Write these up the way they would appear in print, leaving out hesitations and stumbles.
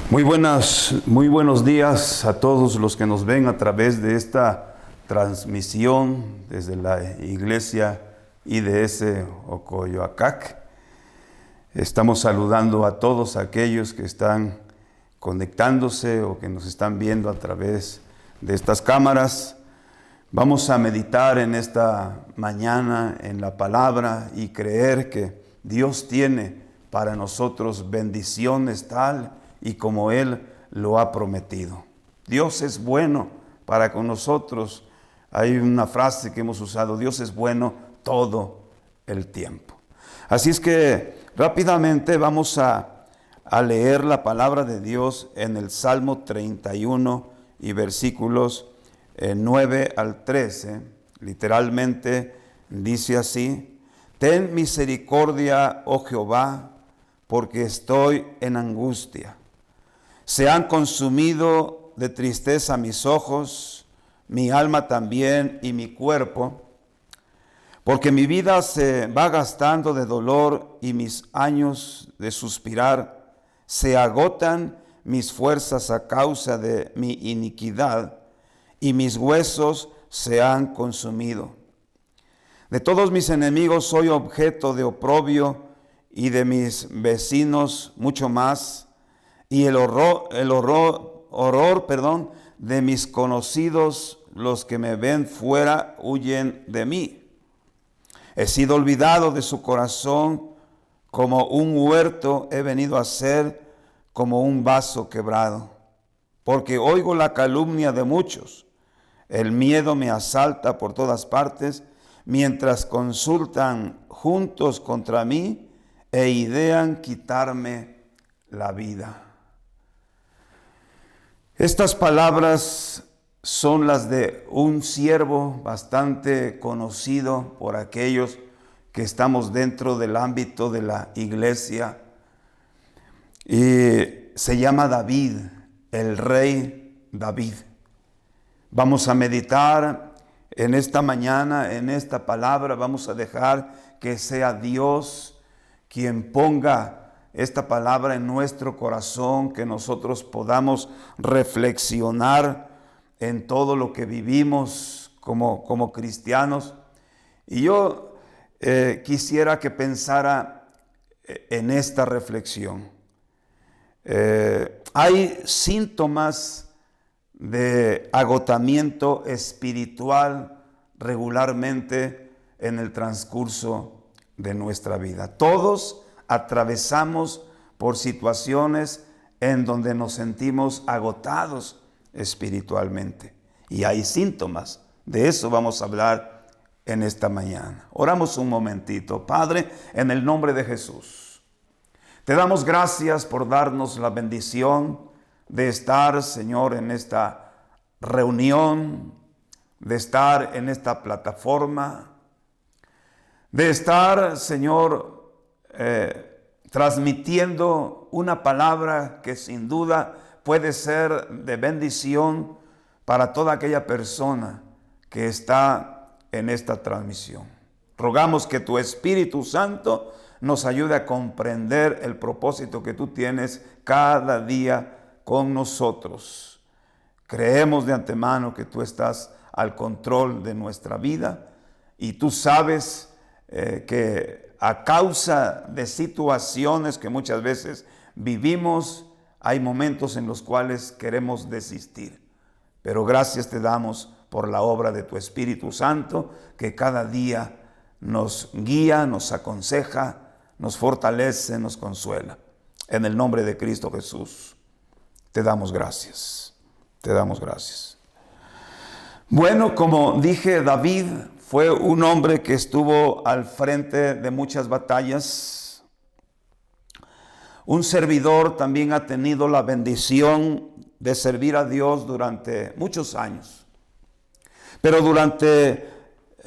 Muy buenos días a todos los que nos ven a través de esta transmisión desde la iglesia IDS Ocoyoacac. Estamos saludando a todos aquellos que están conectándose o que nos están viendo a través de estas cámaras. Vamos a meditar en esta mañana en la palabra y creer que Dios tiene para nosotros bendiciones tal y como Él lo ha prometido. Dios es bueno para con nosotros. Hay una frase que hemos usado: Dios es bueno todo el tiempo. Así es que rápidamente vamos a leer la palabra de Dios en el Salmo 31 y versículos 9 al 13. Literalmente dice así: Ten misericordia, oh Jehová, porque estoy en angustia. Se han consumido de tristeza mis ojos, mi alma también y mi cuerpo, porque mi vida se va gastando de dolor y mis años de suspirar. Se agotan mis fuerzas a causa de mi iniquidad, y mis huesos se han consumido. De todos mis enemigos soy objeto de oprobio, y de mis vecinos mucho más. Y el horror de mis conocidos, los que me ven fuera, huyen de mí. He sido olvidado de su corazón, como un huerto he venido a ser, como un vaso quebrado. Porque oigo la calumnia de muchos, el miedo me asalta por todas partes, mientras consultan juntos contra mí e idean quitarme la vida. Estas palabras son las de un siervo bastante conocido por aquellos que estamos dentro del ámbito de la iglesia. Y se llama David, el rey David. Vamos a meditar en esta mañana, en esta palabra. Vamos a dejar que sea Dios quien ponga esta palabra en nuestro corazón, que nosotros podamos reflexionar en todo lo que vivimos como cristianos. Y yo quisiera que pensara en esta reflexión. Hay síntomas de agotamiento espiritual regularmente en el transcurso de nuestra vida. Todos atravesamos por situaciones en donde nos sentimos agotados espiritualmente. Y hay síntomas. De eso vamos a hablar en esta mañana. Oramos un momentito. Padre, en el nombre de Jesús, te damos gracias por darnos la bendición de estar, Señor, en esta reunión, de estar en esta plataforma, de estar, Señor, transmitiendo una palabra que sin duda puede ser de bendición para toda aquella persona que está en esta transmisión. Rogamos que tu Espíritu Santo nos ayude a comprender el propósito que tú tienes cada día con nosotros. Creemos de antemano que tú estás al control de nuestra vida y tú sabes que a causa de situaciones que muchas veces vivimos, hay momentos en los cuales queremos desistir. Pero gracias te damos por la obra de tu Espíritu Santo, que cada día nos guía, nos aconseja, nos fortalece, nos consuela. En el nombre de Cristo Jesús, te damos gracias. Te damos gracias. Bueno, como dije, David fue un hombre que estuvo al frente de muchas batallas. Un servidor también ha tenido la bendición de servir a Dios durante muchos años. Pero durante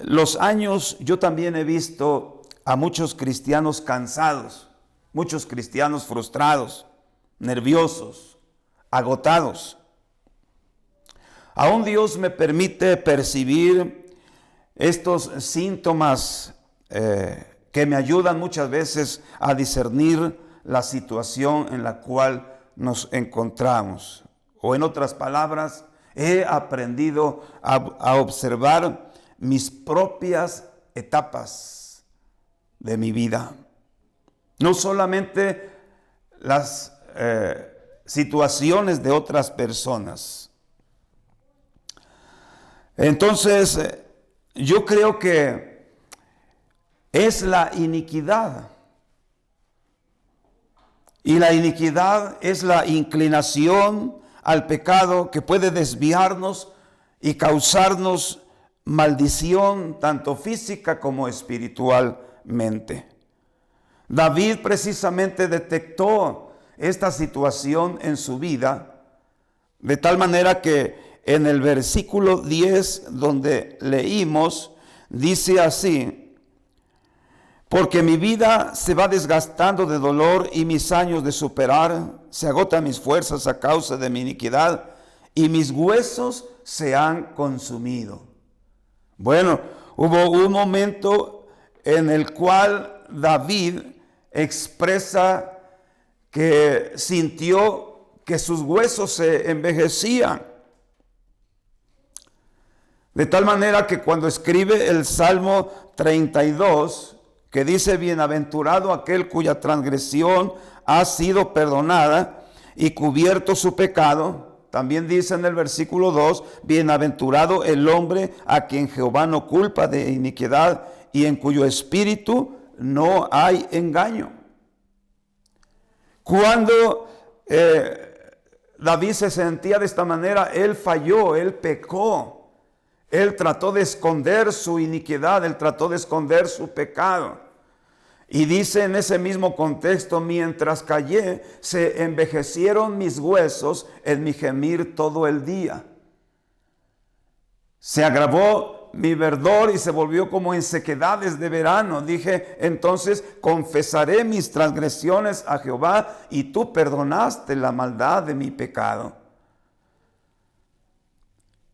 los años yo también he visto a muchos cristianos cansados, muchos cristianos frustrados, nerviosos, agotados. Aún Dios me permite percibir estos síntomas que me ayudan muchas veces a discernir la situación en la cual nos encontramos. O en otras palabras, he aprendido a observar mis propias etapas de mi vida. No solamente las situaciones de otras personas. Entonces, yo creo que es la iniquidad. Y la iniquidad es la inclinación al pecado que puede desviarnos y causarnos maldición, tanto física como espiritualmente. David precisamente detectó esta situación en su vida, de tal manera que en el versículo 10 donde leímos, dice así: porque mi vida se va desgastando de dolor y mis años de superar, se agotan mis fuerzas a causa de mi iniquidad y mis huesos se han consumido. Bueno, hubo un momento en el cual David expresa que sintió que sus huesos se envejecían. De tal manera que cuando escribe el Salmo 32, que dice: bienaventurado aquel cuya transgresión ha sido perdonada y cubierto su pecado. También dice en el versículo 2, bienaventurado el hombre a quien Jehová no culpa de iniquidad y en cuyo espíritu no hay engaño. Cuando David se sentía de esta manera, él falló, él pecó. Él trató de esconder su iniquidad, él trató de esconder su pecado. Y dice en ese mismo contexto: mientras callé, se envejecieron mis huesos en mi gemir todo el día. Se agravó mi verdor y se volvió como en sequedades de verano. Dije entonces: confesaré mis transgresiones a Jehová, y tú perdonaste la maldad de mi pecado.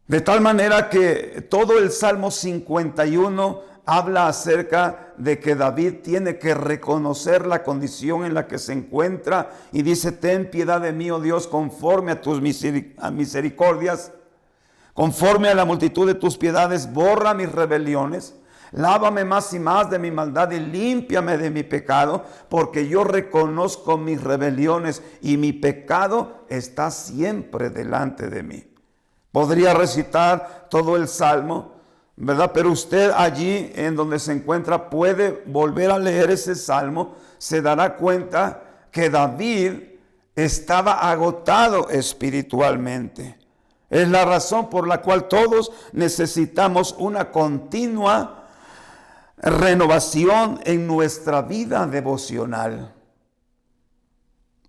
De tal manera que todo el Salmo 51 habla acerca de que David tiene que reconocer la condición en la que se encuentra y dice: ten piedad de mí, oh Dios, conforme a tus misericordias, conforme a la multitud de tus piedades, borra mis rebeliones, lávame más y más de mi maldad y límpiame de mi pecado, porque yo reconozco mis rebeliones y mi pecado está siempre delante de mí. Podría recitar todo el Salmo, ¿verdad? Pero usted allí en donde se encuentra puede volver a leer ese Salmo. Se dará cuenta que David estaba agotado espiritualmente. Es la razón por la cual todos necesitamos una continua renovación en nuestra vida devocional.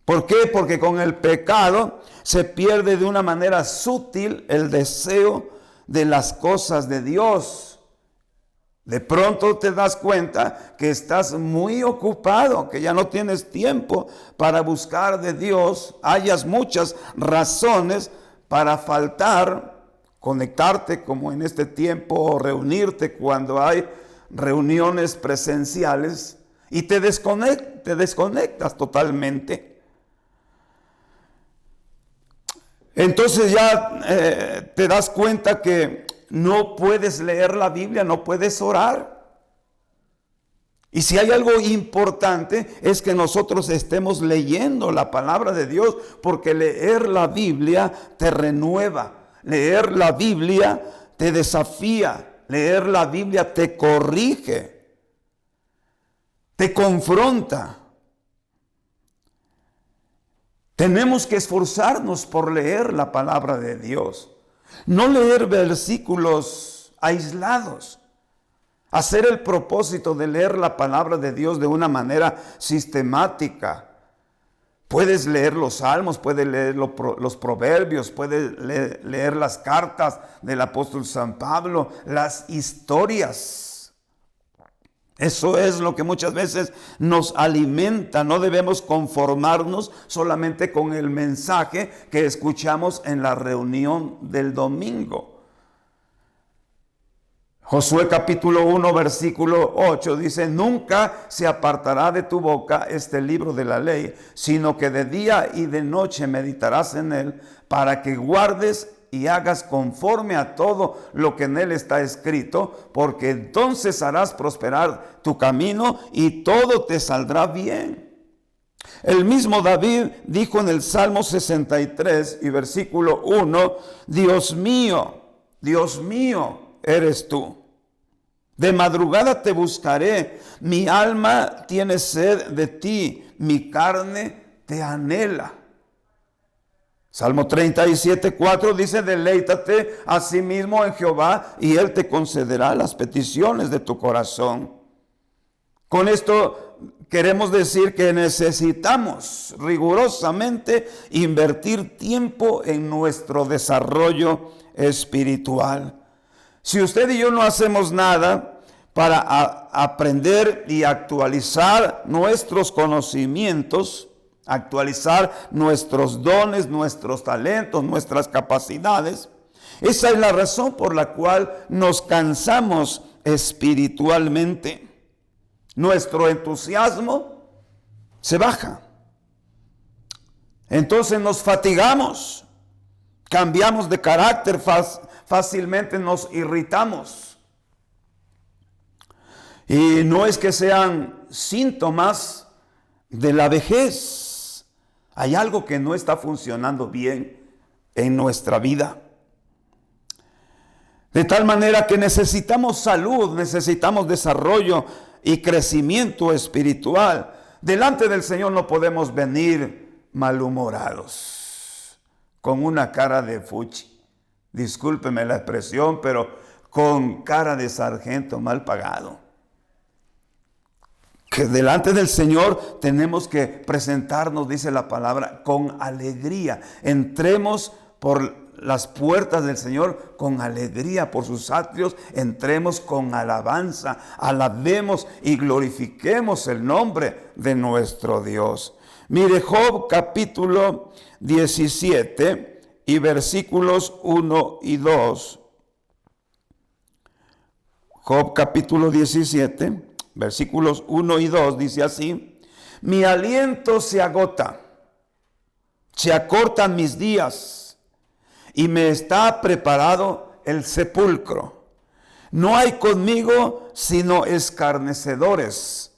¿Por qué? Porque con el pecado se pierde de una manera sutil el deseo de las cosas de Dios. De pronto te das cuenta que estás muy ocupado, que ya no tienes tiempo para buscar de Dios. Hayas muchas razones para faltar, conectarte como en este tiempo, o reunirte cuando hay reuniones presenciales, y te desconectas totalmente. Entonces ya te das cuenta que no puedes leer la Biblia, no puedes orar. Y si hay algo importante es que nosotros estemos leyendo la palabra de Dios, porque leer la Biblia te renueva, leer la Biblia te desafía, leer la Biblia te corrige, te confronta. Tenemos que esforzarnos por leer la palabra de Dios. No leer versículos aislados. Hacer el propósito de leer la palabra de Dios de una manera sistemática. Puedes leer los salmos, puedes leer los proverbios, puedes leer las cartas del apóstol San Pablo, las historias. Eso es lo que muchas veces nos alimenta. No debemos conformarnos solamente con el mensaje que escuchamos en la reunión del domingo. Josué capítulo 1 versículo 8 dice: nunca se apartará de tu boca este libro de la ley, sino que de día y de noche meditarás en él, para que guardes y hagas conforme a todo lo que en él está escrito, porque entonces harás prosperar tu camino y todo te saldrá bien. El mismo David dijo en el Salmo 63 y versículo 1: Dios mío, eres tú. De madrugada te buscaré, mi alma tiene sed de ti, mi carne te anhela. Salmo 37:4 dice: deleítate a sí mismo en Jehová y él te concederá las peticiones de tu corazón. Con esto queremos decir que necesitamos rigurosamente invertir tiempo en nuestro desarrollo espiritual. Si usted y yo no hacemos nada para aprender y actualizar nuestros conocimientos, actualizar nuestros dones, nuestros talentos, nuestras capacidades, esa es la razón por la cual nos cansamos espiritualmente. Nuestro entusiasmo se baja. Entonces nos fatigamos, cambiamos de carácter, fácilmente nos irritamos. Y no es que sean síntomas de la vejez. Hay algo que no está funcionando bien en nuestra vida. De tal manera que necesitamos salud, necesitamos desarrollo y crecimiento espiritual. Delante del Señor no podemos venir malhumorados, con una cara de fuchi. Discúlpeme la expresión, pero con cara de sargento mal pagado. Que delante del Señor tenemos que presentarnos, dice la palabra, con alegría. Entremos por las puertas del Señor con alegría, por sus atrios entremos con alabanza, alabemos y glorifiquemos el nombre de nuestro Dios. Mire, Job capítulo 17 y versículos 1 y 2. Job capítulo 17, versículos 1 y 2 dice así: mi aliento se agota, se acortan mis días, y me está preparado el sepulcro. No hay conmigo sino escarnecedores,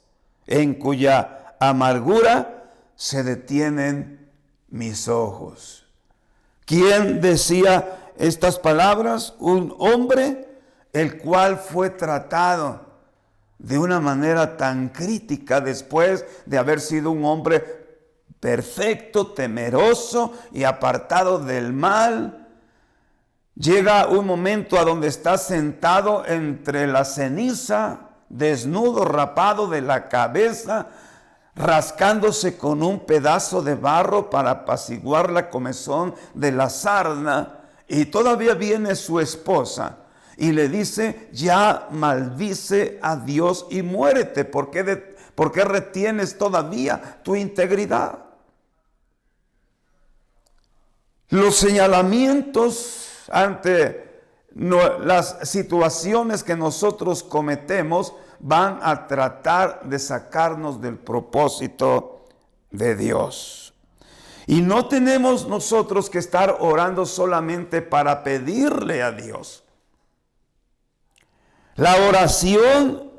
en cuya amargura se detienen mis ojos. ¿Quién decía estas palabras? Un hombre el cual fue tratado de una manera tan crítica después de haber sido un hombre perfecto, temeroso y apartado del mal. Llega un momento a donde está sentado entre la ceniza, desnudo, rapado de la cabeza, rascándose con un pedazo de barro para apaciguar la comezón de la sarna, y todavía viene su esposa y le dice: ya maldice a Dios y muérete. ¿Por qué retienes todavía tu integridad? Los señalamientos ante las situaciones que nosotros cometemos van a tratar de sacarnos del propósito de Dios. Y no tenemos nosotros que estar orando solamente para pedirle a Dios. La oración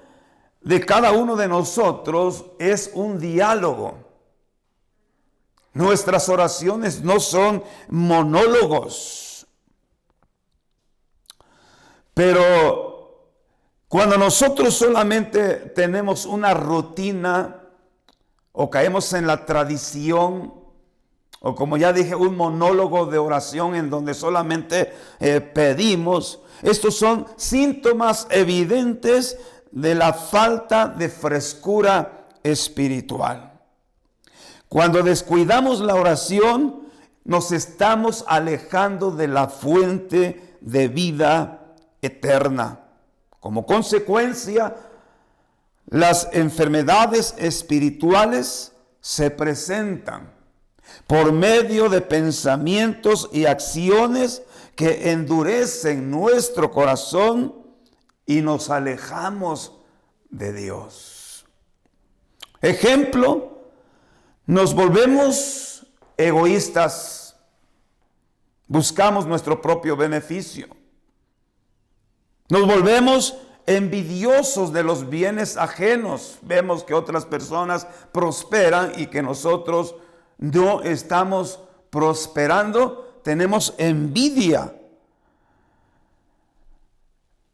de cada uno de nosotros es un diálogo. Nuestras oraciones no son monólogos. Pero cuando nosotros solamente tenemos una rutina o caemos en la tradición, o como ya dije, un monólogo de oración en donde solamente pedimos, estos son síntomas evidentes de la falta de frescura espiritual. Cuando descuidamos la oración, nos estamos alejando de la fuente de vida eterna. Como consecuencia, las enfermedades espirituales se presentan por medio de pensamientos y acciones que endurecen nuestro corazón y nos alejamos de Dios. Ejemplo, nos volvemos egoístas, buscamos nuestro propio beneficio, nos volvemos envidiosos de los bienes ajenos. Vemos que otras personas prosperan y que nosotros no estamos prosperando, tenemos envidia.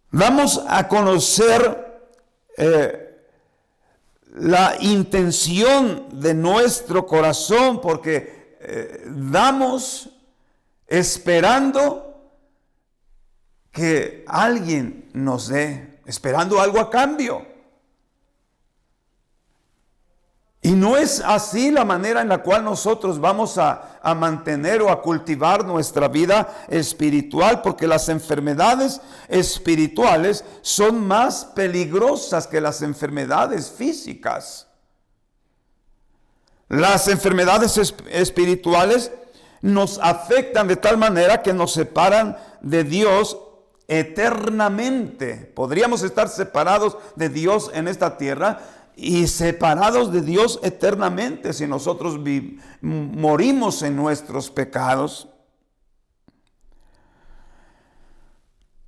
Damos a conocer la intención de nuestro corazón porque damos esperando que alguien nos dé, esperando algo a cambio. Y no es así la manera en la cual nosotros vamos a mantener o a cultivar nuestra vida espiritual, porque las enfermedades espirituales son más peligrosas que las enfermedades físicas. Las enfermedades espirituales nos afectan de tal manera que nos separan de Dios eternamente. Podríamos estar separados de Dios en esta tierra y separados de Dios eternamente si nosotros morimos en nuestros pecados.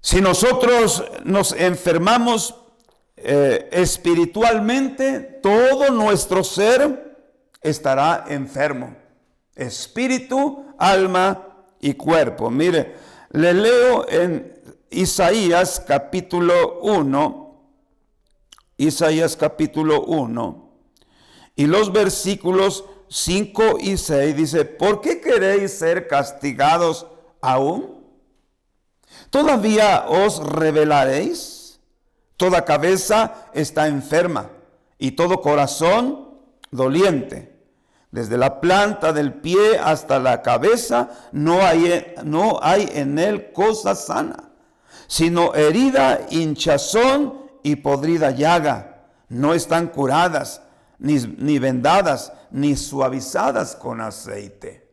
Si nosotros nos enfermamos espiritualmente, todo nuestro ser estará enfermo. Espíritu, alma y cuerpo. Mire, le leo en Isaías capítulo 1. Isaías capítulo 1 y los versículos 5 y 6 dice: ¿por qué queréis ser castigados aún? ¿Todavía os rebelaréis? Toda cabeza está enferma y todo corazón doliente. Desde la planta del pie hasta la cabeza no hay en él cosa sana, sino herida, hinchazón y podrida llaga. No están curadas, ni vendadas, ni suavizadas con aceite.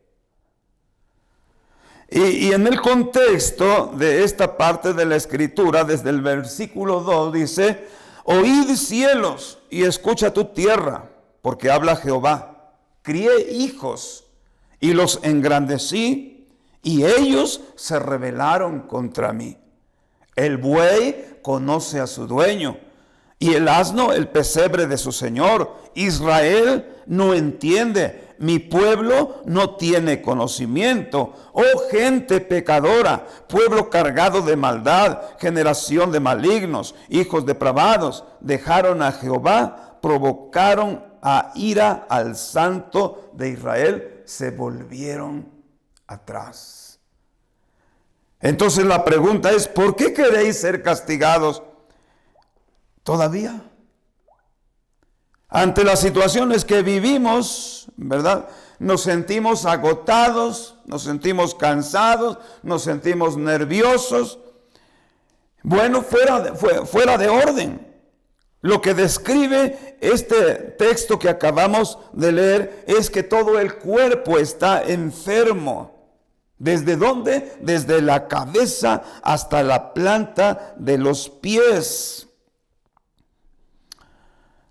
Y en el contexto de esta parte de la escritura, desde el versículo 2 dice: oíd cielos y escucha tu tierra, porque habla Jehová. Crié hijos y los engrandecí, y ellos se rebelaron contra mí. El buey conoce a su dueño, y el asno el pesebre de su señor. Israel no entiende, mi pueblo no tiene conocimiento. Oh gente pecadora, pueblo cargado de maldad, generación de malignos, hijos depravados, dejaron a Jehová, provocaron a ira al Santo de Israel, se volvieron atrás. Entonces la pregunta es: ¿por qué queréis ser castigados todavía? Ante las situaciones que vivimos, ¿verdad? Nos sentimos agotados, nos sentimos cansados, nos sentimos nerviosos. Bueno, fuera de orden. Lo que describe este texto que acabamos de leer es que todo el cuerpo está enfermo. ¿Desde dónde? Desde la cabeza hasta la planta de los pies.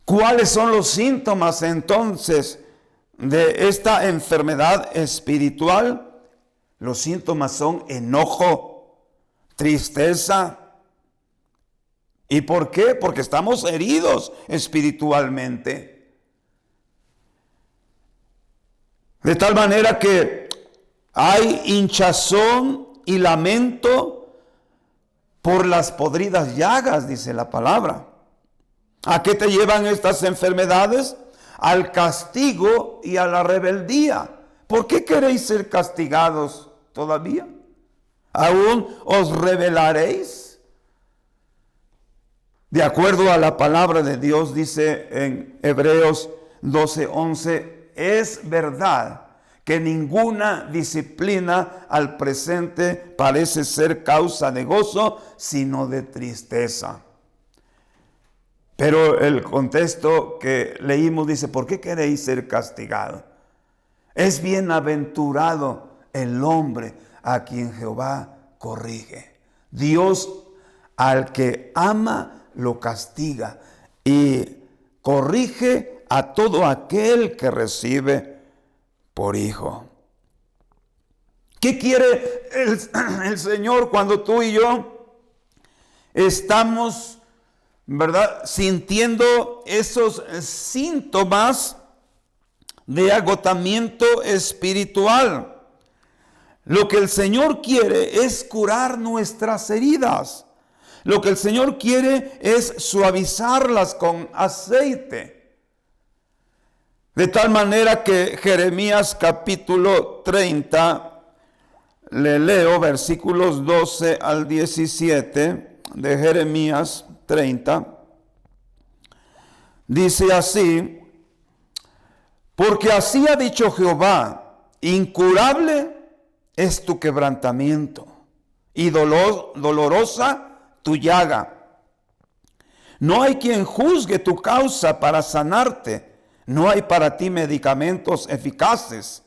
¿Cuáles son los síntomas entonces de esta enfermedad espiritual? Los síntomas son enojo, tristeza. ¿Y por qué? Porque estamos heridos espiritualmente. De tal manera que hay hinchazón y lamento por las podridas llagas, dice la palabra. ¿A qué te llevan estas enfermedades? Al castigo y a la rebeldía. ¿Por qué queréis ser castigados todavía? ¿Aún os rebelaréis? De acuerdo a la palabra de Dios, dice en Hebreos 12:11, es verdad que ninguna disciplina al presente parece ser causa de gozo, sino de tristeza. Pero el contexto que leímos dice: ¿por qué queréis ser castigados? Es bienaventurado el hombre a quien Jehová corrige. Dios Al que ama lo castiga y corrige a todo aquel que recibe por hijo. ¿Qué quiere el Señor cuando tú y yo estamos, ¿verdad?, sintiendo esos síntomas de agotamiento espiritual? Lo que el Señor quiere es curar nuestras heridas. Lo que el Señor quiere es suavizarlas con aceite. De tal manera que Jeremías capítulo 30, le leo versículos 12 al 17 de Jeremías 30. Dice así: porque así ha dicho Jehová, incurable es tu quebrantamiento y dolorosa tu llaga. No hay quien juzgue tu causa para sanarte. No hay para ti medicamentos eficaces.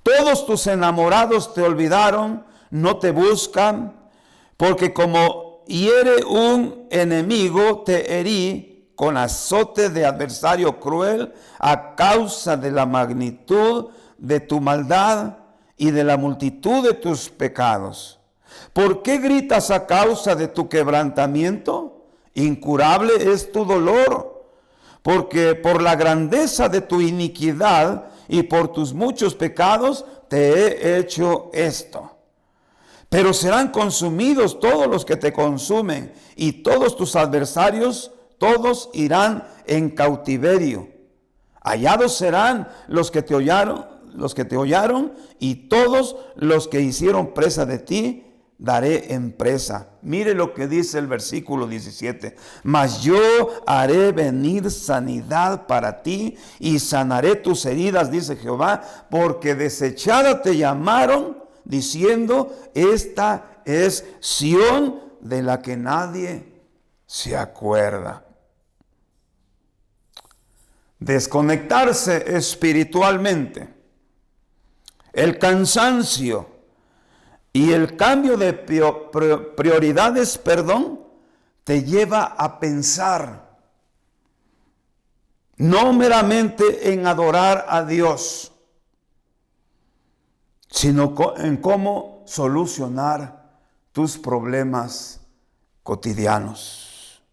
Todos tus enamorados te olvidaron, no te buscan, porque como hiere un enemigo, te herí con azote de adversario cruel a causa de la magnitud de tu maldad y de la multitud de tus pecados. ¿Por qué gritas a causa de tu quebrantamiento? Incurable es tu dolor, porque por la grandeza de tu iniquidad y por tus muchos pecados te he hecho esto. Pero serán consumidos todos los que te consumen, y todos tus adversarios, todos irán en cautiverio. Hallados serán los que te hollaron, y todos los que hicieron presa de ti, daré en presa. Mire lo que dice el versículo 17. Mas yo haré venir sanidad para ti y sanaré tus heridas, dice Jehová, porque desechada te llamaron, diciendo, esta es Sión de la que nadie se acuerda. Desconectarse espiritualmente, el cansancio y el cambio de prioridades, te lleva a pensar no meramente en adorar a Dios, sino en cómo solucionar tus problemas cotidianos.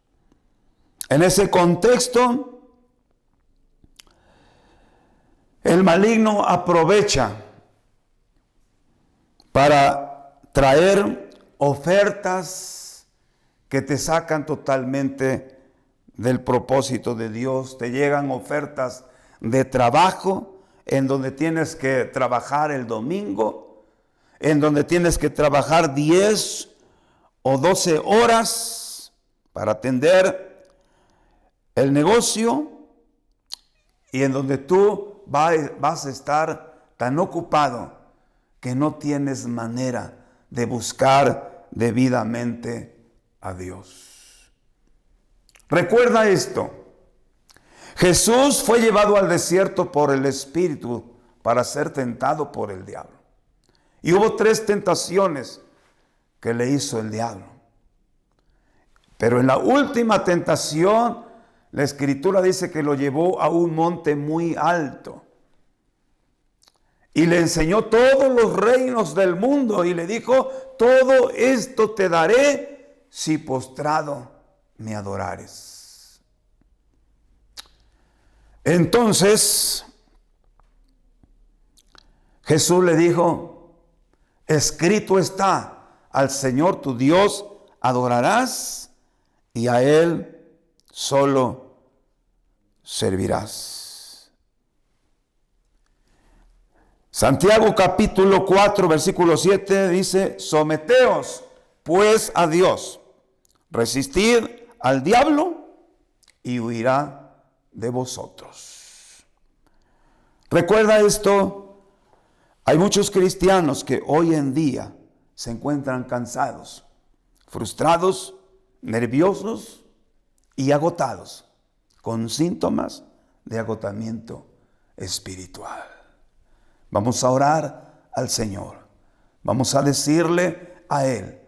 En ese contexto, el maligno aprovecha para traer ofertas que te sacan totalmente del propósito de Dios. Te llegan ofertas de trabajo en donde tienes que trabajar el domingo, en donde tienes que trabajar 10 o 12 horas para atender el negocio, y en donde tú vas a estar tan ocupado que no tienes manera de buscar debidamente a Dios. Recuerda esto: Jesús fue llevado al desierto por el Espíritu para ser tentado por el diablo. Y hubo 3 tentaciones que le hizo el diablo. Pero en la última tentación, la Escritura dice que lo llevó a un monte muy alto y le enseñó todos los reinos del mundo y le dijo: todo esto te daré si postrado me adorares. Entonces Jesús le dijo: escrito está, al Señor tu Dios adorarás y a Él solo servirás. Santiago capítulo 4 versículo 7 dice: someteos pues a Dios, resistid al diablo y huirá de vosotros. Recuerda esto: hay muchos cristianos que hoy en día se encuentran cansados, frustrados, nerviosos y agotados, con síntomas de agotamiento espiritual. Vamos a orar al Señor. Vamos a decirle a Él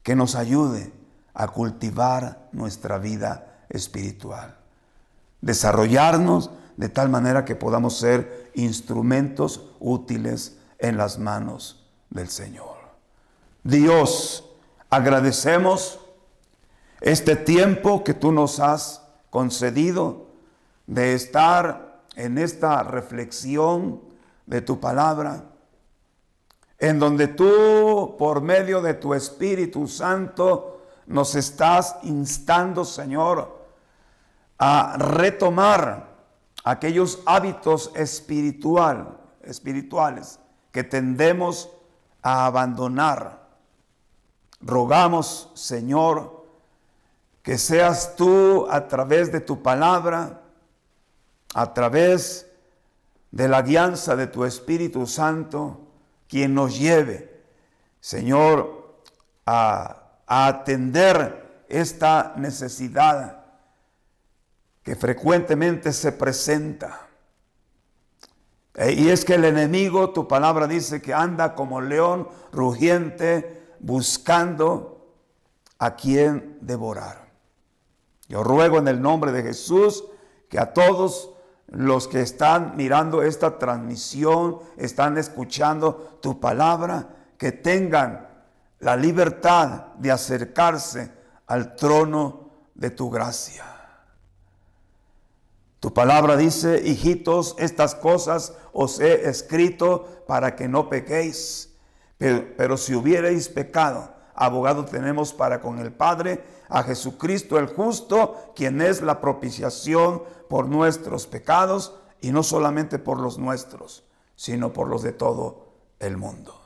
que nos ayude a cultivar nuestra vida espiritual. Desarrollarnos de tal manera que podamos ser instrumentos útiles en las manos del Señor. Dios, agradecemos este tiempo que tú nos has concedido de estar en esta reflexión de tu palabra, en donde tú, por medio de tu Espíritu Santo, nos estás instando, Señor, a retomar aquellos hábitos espirituales que tendemos a abandonar. Rogamos, Señor, que seas tú a través de tu palabra, a través de la guianza de tu Espíritu Santo, quien nos lleve, Señor, a atender esta necesidad que frecuentemente se presenta. Y es que el enemigo, tu palabra dice que anda como león rugiente buscando a quien devorar. Yo ruego en el nombre de Jesús que a todos los que están mirando esta transmisión, están escuchando tu palabra, que tengan la libertad de acercarse al trono de tu gracia. Tu palabra dice: hijitos, estas cosas os he escrito para que no pequéis. Pero si hubierais pecado, abogado tenemos para con el Padre, a Jesucristo el justo, quien es la propiciación por nuestros pecados, y no solamente por los nuestros, sino por los de todo el mundo.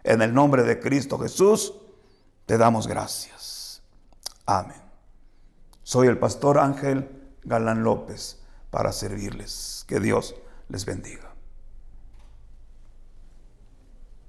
En el nombre de Cristo Jesús, te damos gracias. Amén. Soy el pastor Ángel Galán López, para servirles. Que Dios les bendiga.